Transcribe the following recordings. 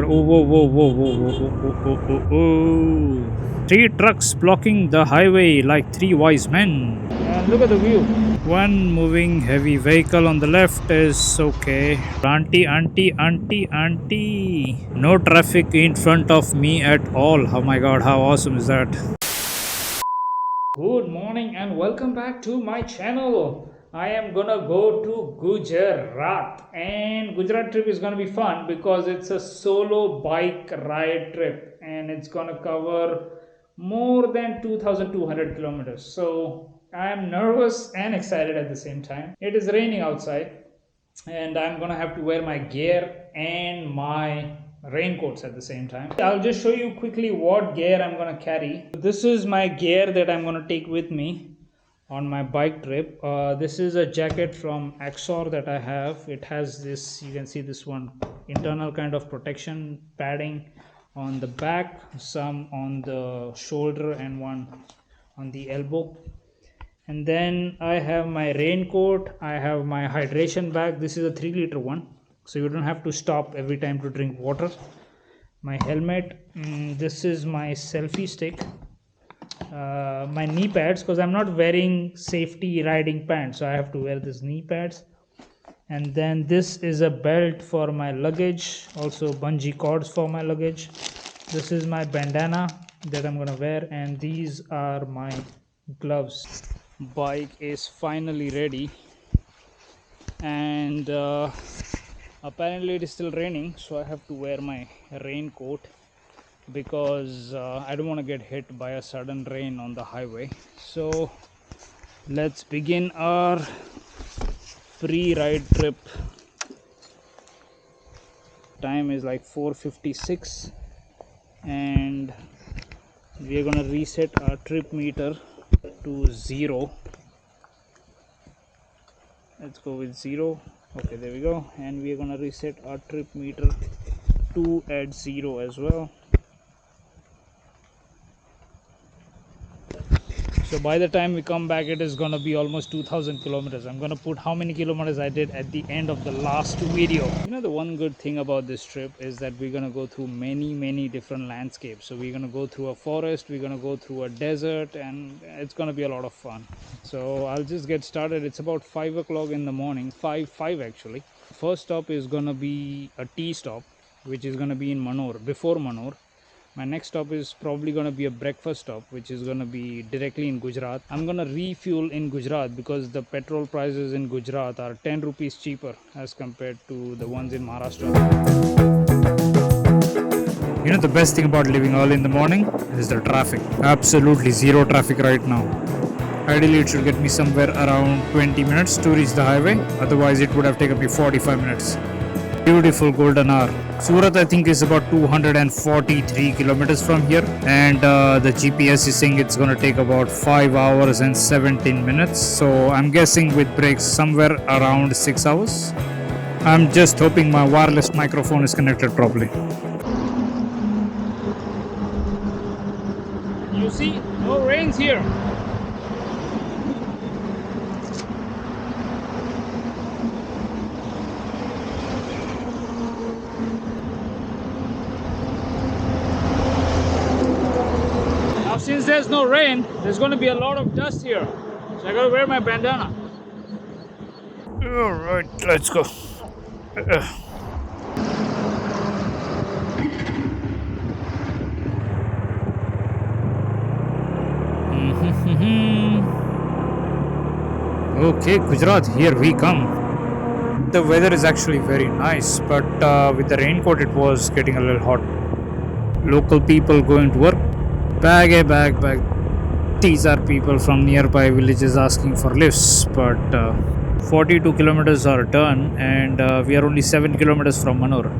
Oh, whoa, whoa, whoa, whoa, whoa, whoa, whoa, whoa, whoa. Three trucks blocking the highway like three wise men. And look at the view. One moving heavy vehicle on the left is okay. Auntie, auntie, auntie, auntie. No traffic in front of me at all. Oh my god, how awesome is that? Good morning and welcome back to my channel. I am gonna go to Gujarat, and Gujarat trip is gonna be fun because it's a solo bike ride trip and it's gonna cover more than 2200 kilometers. So I am nervous and excited at the same time. It is raining outside and I'm gonna have to wear my gear and my raincoats at the same time. I'll just show you quickly what gear I'm gonna carry. This is my gear that I'm gonna take with me on my bike trip. This is a jacket from Axor that I have. It has this, you can see this one, internal kind of protection padding on the back, some on the shoulder and one on the elbow. And then I have my raincoat, I have my hydration bag. This is a 3 liter one, so you don't have to stop every time to drink water. My helmet, this is my selfie stick, my knee pads, because I'm not wearing safety riding pants, so I have to wear this knee pads. And then this is a belt for my luggage, also bungee cords for my luggage. This is my bandana that I'm gonna wear, and these are my gloves. Bike is finally ready, and apparently it is still raining, so I have to wear my raincoat because I don't want to get hit by a sudden rain on the highway. So let's begin our free ride trip. Time is like 4:56 and we are gonna reset our trip meter to 0. Let's go with 0. Okay, there we go. And we are gonna reset our trip meter to at 0 as well. So by the time we come back, it is gonna be almost 2000 kilometers. I'm gonna put how many kilometers I did at the end of the last video. You know, the one good thing about this trip is that we're gonna go through many different landscapes. So we're gonna go through a forest, we're gonna go through a desert, and it's gonna be a lot of fun. So I'll just get started. It's about 5 o'clock in the morning, 5 actually. First stop is gonna be a tea stop, which is gonna be in Manor, before Manor. My next stop is probably going to be a breakfast stop, which is going to be directly in Gujarat. I'm going to refuel in Gujarat because the petrol prices in Gujarat are 10 rupees cheaper as compared to the ones in Maharashtra. You know, the best thing about leaving early in the morning is the traffic. Absolutely zero traffic right now. Ideally, it should get me somewhere around 20 minutes to reach the highway. Otherwise, it would have taken me 45 minutes. Beautiful golden hour. Surat, I think, is about 243 kilometers from here, and the GPS is saying it's going to take about 5 hours and 17 minutes. So I'm guessing with breaks somewhere around 6 hours. I'm just hoping my wireless microphone is connected properly. You see, no rains here. Since there's no rain, there's going to be a lot of dust here, so I gotta wear my bandana. All right, let's go. Okay, Gujarat, here we come. The weather is actually very nice, but with the raincoat it was getting a little hot. Local people going to work. Bag. These are people from nearby villages asking for lifts, but 42 kilometers are done, and we are only 7 kilometers from Manor.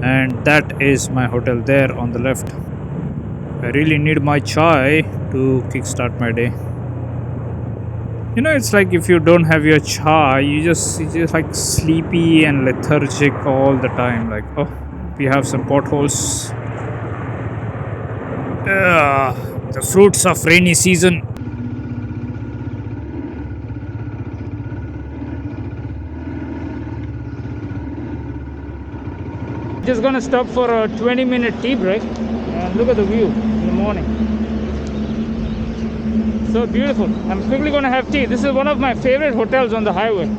And that is my hotel there on the left. I really need my chai to kickstart my day. You know, it's like if you don't have your chai, you're just like sleepy and lethargic all the time. Like, oh, we have some potholes. The fruits of rainy season. Just gonna stop for a 20-minute tea break and look at the view in the morning. So beautiful. I'm quickly gonna have tea. This is one of my favorite hotels on the highway.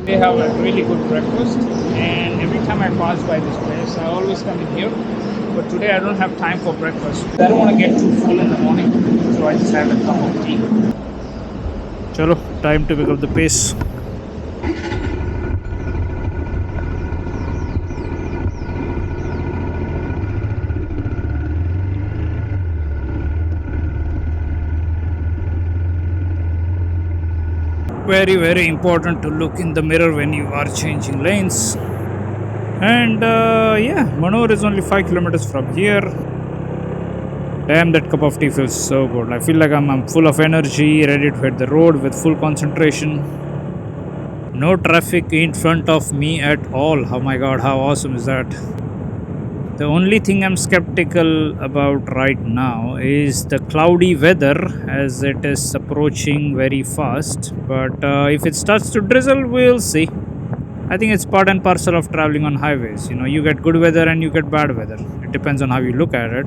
They have a really good breakfast, and every time I pass by this place, I always come in here. But today I don't have time for breakfast. I don't want to get too full in the morning, so I just have a cup of tea. Chalo, time to pick up the pace. Very, very important to look in the mirror when you are changing lanes. And yeah, Manor is only 5 kilometers from here. Damn, that cup of tea feels so good. I feel like I'm full of energy, ready to hit the road with full concentration. No traffic in front of me at all. Oh my god, how awesome is that? The only thing I'm skeptical about right now is the cloudy weather, as it is approaching very fast. But if it starts to drizzle, we'll see. I think it's part and parcel of traveling on highways. You know, you get good weather and you get bad weather. It depends on how you look at it.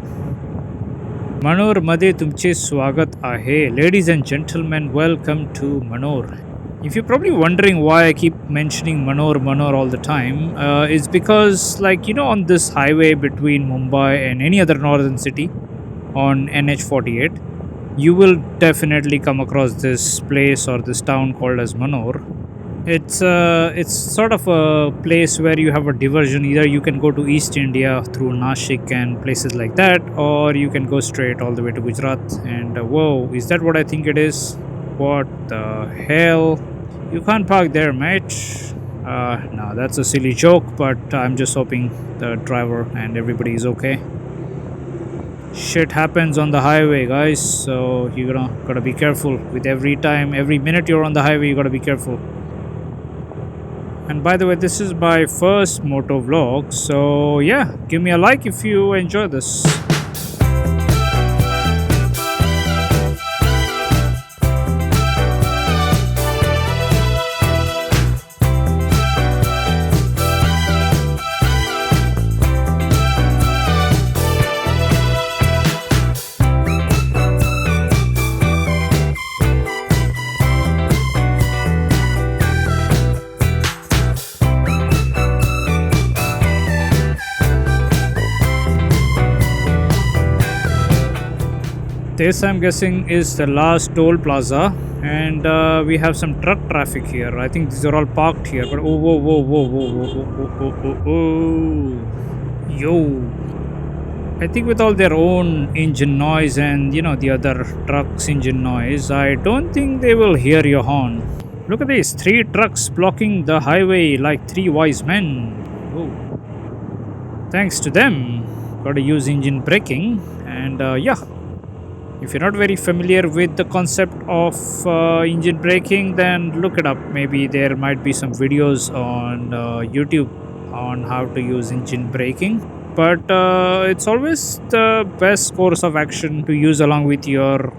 Manor मध्ये तुमचे स्वागत आहे. Ladies and gentlemen, welcome to Manor. If you're probably wondering why I keep mentioning Manor all the time, it's because, like, you know, on this highway between Mumbai and any other northern city on NH48, you will definitely come across this place or this town called as Manor. It's sort of a place where you have a diversion. Either you can go to East India through Nashik and places like that, or you can go straight all the way to Gujarat. And whoa, is that what I think it is? What the hell? You can't park there, mate. No, that's a silly joke, but I'm just hoping the driver and everybody is okay. Shit happens on the highway, guys, so you gotta be careful with every minute you're on the highway. You gotta be careful. And by the way, this is my first moto vlog, so yeah, give me a like if you enjoy this. This, I'm guessing, is the last toll plaza, and we have some truck traffic here. I think these are all parked here, but oh, whoa, whoa, whoa, whoa, whoa, whoa, whoa, whoa, yo. I think with all their own engine noise and, you know, the other trucks' engine noise, I don't think they will hear your horn. Look at these 3 trucks blocking the highway like 3 wise men. Oh. Thanks to them, gotta use engine braking, and yeah. If you're not very familiar with the concept of engine braking, then look it up. Maybe there might be some videos on YouTube on how to use engine braking. But it's always the best course of action to use along with your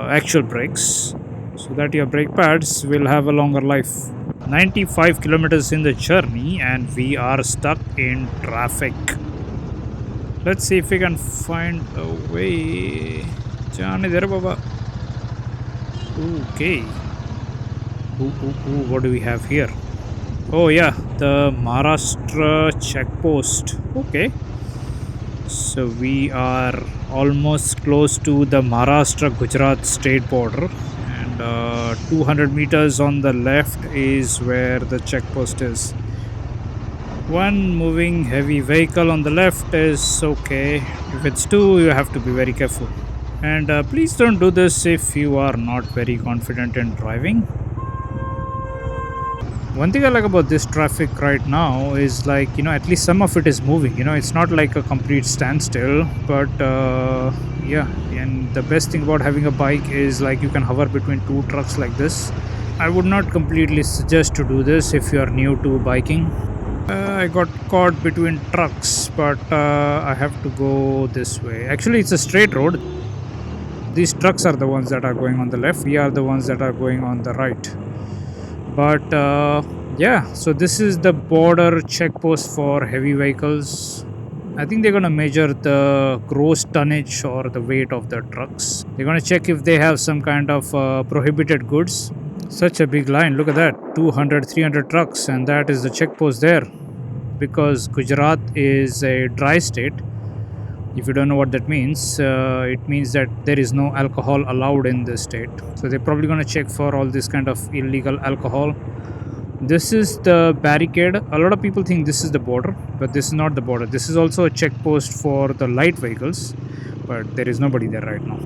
actual brakes, so that your brake pads will have a longer life. 95 kilometers in the journey and we are stuck in traffic. Let's see if we can find a way. Okay. What do we have here? Oh yeah, the Maharashtra checkpost. Okay. So we are almost close to the Maharashtra-Gujarat state border, and 200 meters on the left is where the checkpost is. One moving heavy vehicle on the left is okay. If it's 2, you have to be very careful. And please don't do this if you are not very confident in driving. One thing I like about this traffic right now is, like, you know, at least some of it is moving. You know, it's not like a complete standstill, but yeah. And the best thing about having a bike is, like, you can hover between 2 trucks like this. I would not completely suggest to do this if you are new to biking. I got caught between trucks, but I have to go this way. Actually, it's a straight road. These trucks are the ones that are going on the left. We are the ones that are going on the right. But yeah, so this is the border check post for heavy vehicles. I think they're gonna measure the gross tonnage or the weight of the trucks. They're gonna check if they have some kind of prohibited goods. Such a big line, look at that, 200, 300 trucks, and that is the check post there. Because Gujarat is a dry state. If you don't know what that means, it means that there is no alcohol allowed in this state. So they're probably gonna check for all this kind of illegal alcohol. This is the barricade. A lot of people think this is the border, but this is not the border. This is also a check post for the light vehicles, but there is nobody there right now.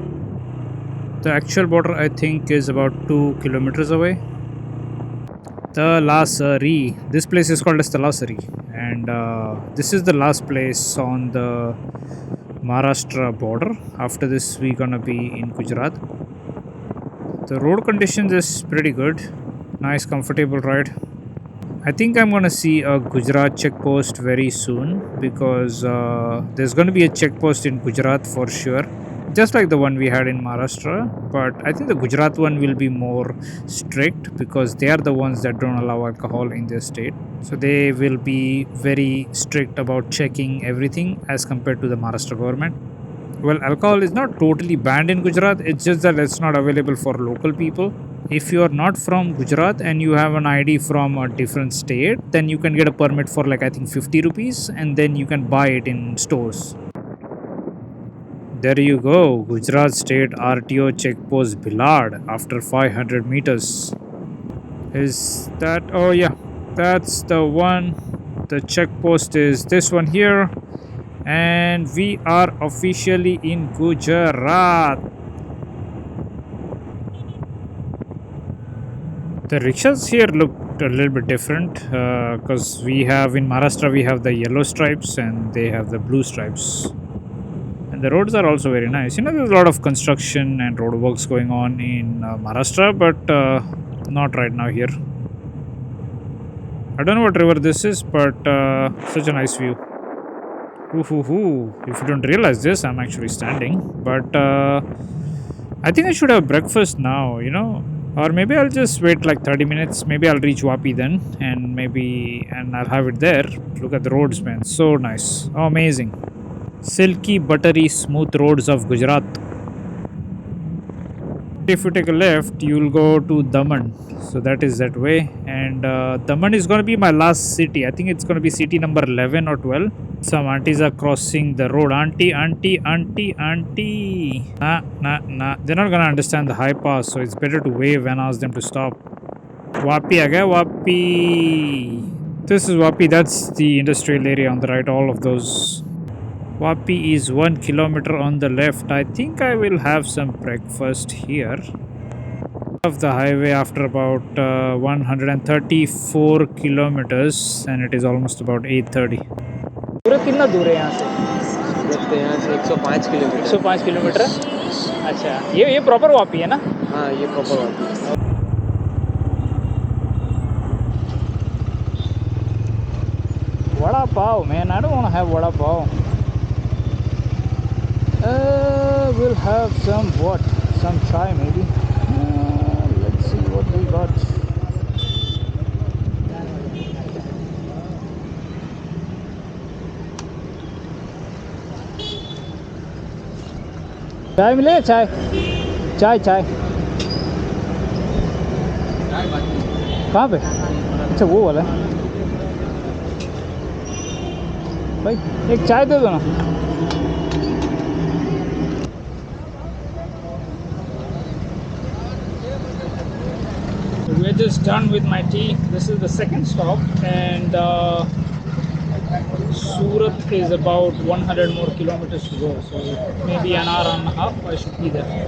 The actual border, I think, is about 2 kilometers away. Talasari. This place is called as Talasari, and this is the last place on the Maharashtra border. After this, we're gonna be in Gujarat. The road conditions is pretty good. Nice, comfortable ride. I think I'm gonna see a Gujarat check post very soon because there's gonna be a check post in Gujarat for sure, just like the one we had in Maharashtra. But I think the Gujarat one will be more strict because they are the ones that don't allow alcohol in their state. So they will be very strict about checking everything as compared to the Maharashtra government. Well, alcohol is not totally banned in Gujarat, it's just that it's not available for local people. If you are not from Gujarat and you have an ID from a different state, then you can get a permit for like I think 50 rupees and then you can buy it in stores. There you go, Gujarat State RTO checkpost Bhilad after 500 meters. Is that, oh yeah, that's the one. The checkpost is this one here, and we are officially in Gujarat. The rickshaws here look a little bit different because we have in Maharashtra we have the yellow stripes and they have the blue stripes. And the roads are also very nice. You know, there's a lot of construction and road works going on in Maharashtra, but not right now here. I don't know what river this is, but such a nice view. Ooh. If you don't realize this, I'm actually standing. But I think I should have breakfast now, you know. Or maybe I'll just wait like 30 minutes. Maybe I'll reach Vapi then. And I'll have it there. Look at the roads, man. So nice. Oh, amazing. Silky, buttery, smooth roads of Gujarat. If you take a left, you'll go to Daman. So that is that way. And Daman is going to be my last city. I think it's going to be city number 11 or 12. Some aunties are crossing the road. Auntie. Nah. They're not going to understand the high pass. So it's better to wave and ask them to stop. Vapi again. Vapi. This is Vapi. That's the industrial area on the right. All of those. Vapi is 1 kilometer on the left. I think I will have some breakfast here. Of the highway after about 134 kilometers and it is almost about 8:30. सूरत कितना दूर है यहाँ से? सूरत तो यहाँ से 105 kilometre. 105 kilometre? अच्छा, ये प्रॉपर वापी है ना? हाँ, ये प्रॉपर वापी है। Vada pav, man. I don't want to have vada pav. We'll have some what? Some chai maybe. Let's see what we got. चाय मिले? चाय कहाँ पे? अच्छा वो वाला है भाई, एक चाय दे दो ना। We're just done with my tea. This is the second stop, and Surat is about 100 more kilometers to go. So maybe an hour and a half I should be there.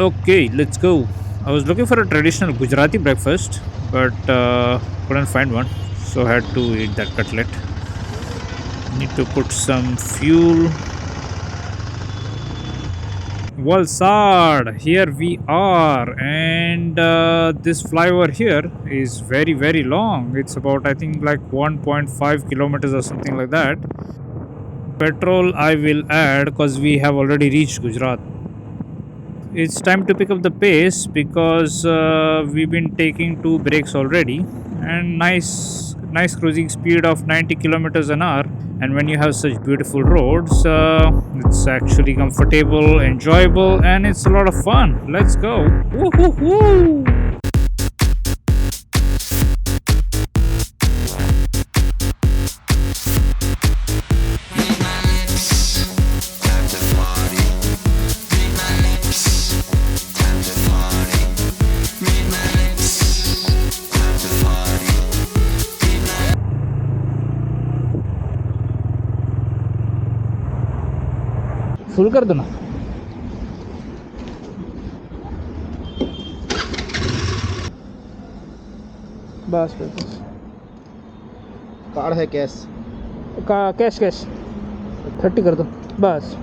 Okay, let's go. I was looking for a traditional Gujarati breakfast, but couldn't find one, so I had to eat that cutlet. Need to put some fuel. Valsad, here we are, and this flyover here is very very long. It's about, I think, like 1.5 kilometers or something like that. Petrol I will add because we have already reached Gujarat. It's time to pick up the pace because we've been taking two breaks already, and nice cruising speed of 90 kilometers an hour. And when you have such beautiful roads, it's actually comfortable, enjoyable, and it's a lot of fun. Let's go. Woo-hoo-hoo. Full कर दो ना. बस बस card है cash का cash 30 कर दो बस.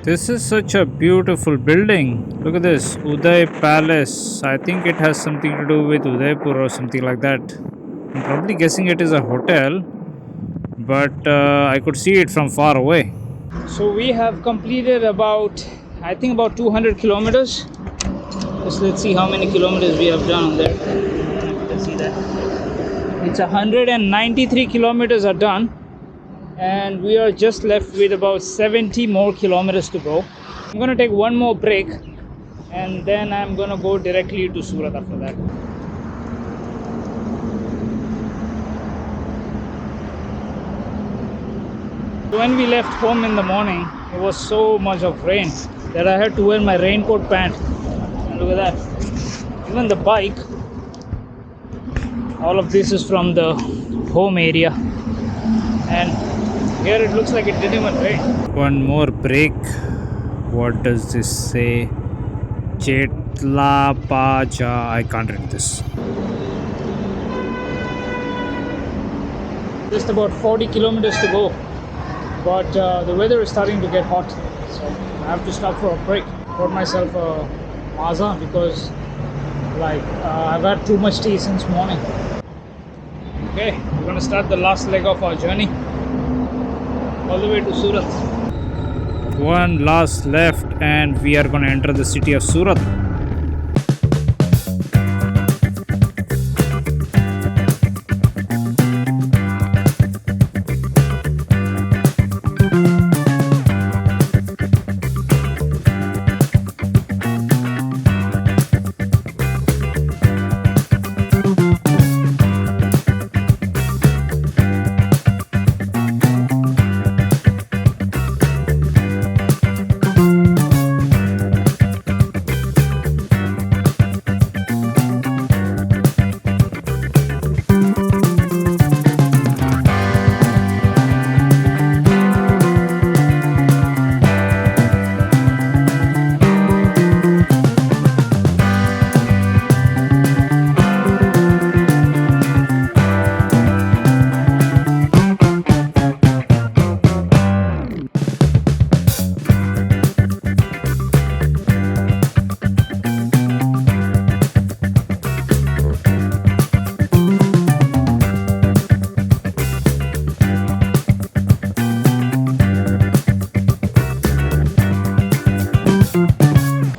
This is such a beautiful building. Look at this, Uday Palace. I think it has something to do with Udaipur or something like that. I'm probably guessing it is a hotel, but I could see it from far away. So we have completed about 200 kilometers. Let's see how many kilometers we have done on there. Let's see that. It's 193 kilometers are done, and we are just left with about 70 more kilometers to go. I'm gonna take one more break, and then I'm gonna go directly to Surat after that. When we left home in the morning, it was so much of rain that I had to wear my raincoat pant. And look at that. Even the bike, all of this is from the home area. And here it looks like it didn't even rain. One more break. What does this say? Chetla Paja. I can't read this. Just about 40 kilometers to go. But the weather is starting to get hot, so I have to stop for a break. Bought myself a Maaza because I've had too much tea since morning. Okay, we're gonna start the last leg of our journey all the way to Surat. One last left and we are gonna enter the city of Surat.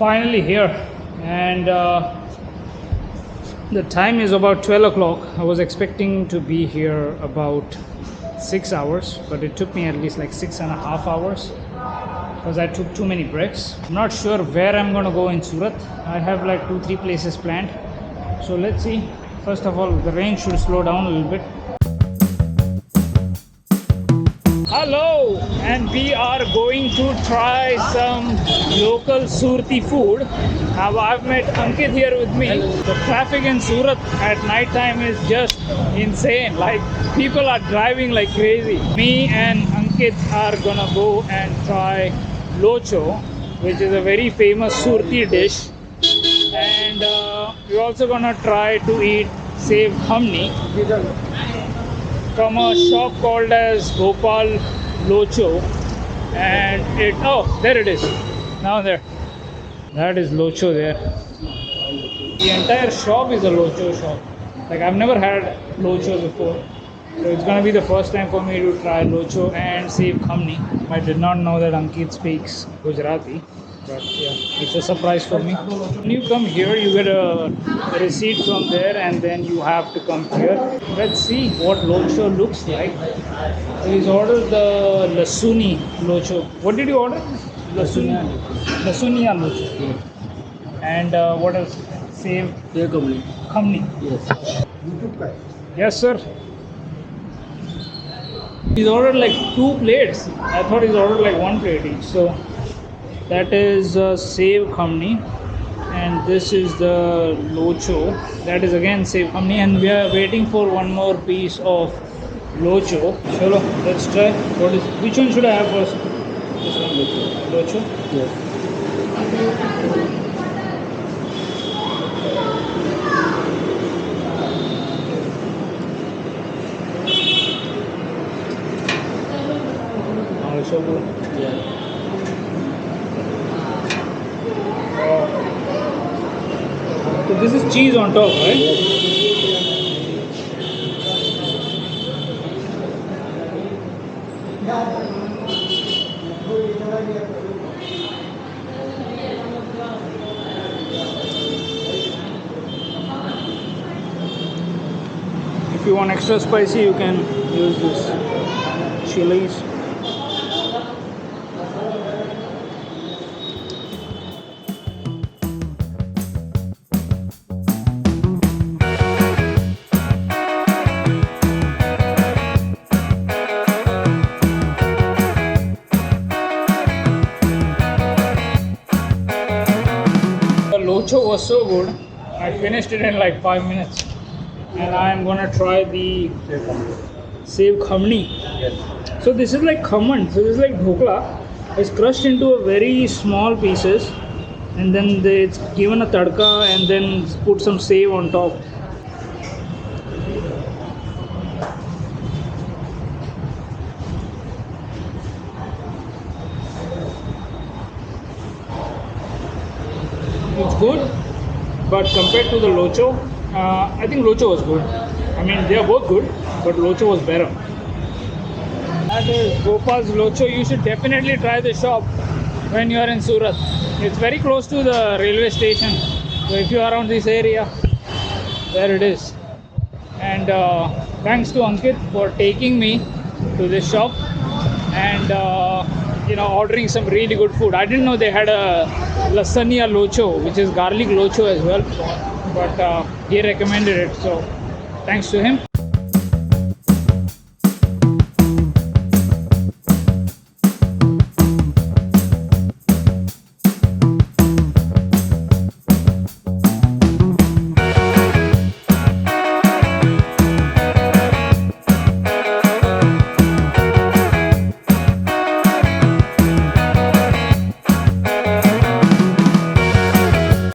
Finally here, and the time is about 12 o'clock. I was expecting to be here about 6 hours, but it took me at least like 6.5 hours because I took too many breaks. I'm not sure where I'm gonna go in Surat. I have like 2-3 places planned, so let's see. First of all, the rain should slow down a little bit. Hello, and we are going to try some local Surti food. Now I've met Ankit here with me. The traffic in Surat at night time is just insane. Like, people are driving like crazy. Me and Ankit are gonna go and try locho, which is a very famous Surti dish. And we're also gonna try to eat sev khamni. from a shop called as Gopal Locho, and there it is. Now there. That is Locho there. The entire shop is a Locho shop. Like I've never had Locho before. So it's gonna be the first time for me to try Locho and Sev Khamni. I did not know that Ankit speaks Gujarati. But yeah, it's a surprise for me. When you come here, you get a receipt from there and then you have to come here. Let's see what Locho looks like. So he's ordered the Lasuni Locho. What did you order? Lasuni. Lasunia Locho. And what else? Sev Khamni. Yes. Yes, sir. He's ordered like 2 plates. I thought he's ordered like 1 plate each. So that is Sev Khamni, and this is the Locho. That is again Sev Khamni, and we are waiting for one more piece of Locho. Chalo, let's try. Which one should I have first? This one Locho. Yes. Also good. Yeah. So this is cheese on top, right? If you want extra spicy, you can use this chilies. The Locho was so good, I finished it in like 5 minutes. And I am gonna try the Sev Khamni. Yes. So this is like khaman. So this is like dhokla. It's crushed into a very small pieces, and then it's given a tadka, and then put some sev on top. It's good, but compared to the Locho, I think Locho was good. I mean, they are both good, but Locho was better. That is Gopal's Locho. You should definitely try the shop when you are in Surat. It's very close to the railway station. So if you are around this area, there it is. And thanks to Ankit for taking me to this shop and ordering some really good food. I didn't know they had a lasagna locho, which is garlic locho as well, but he recommended it, so thanks to him.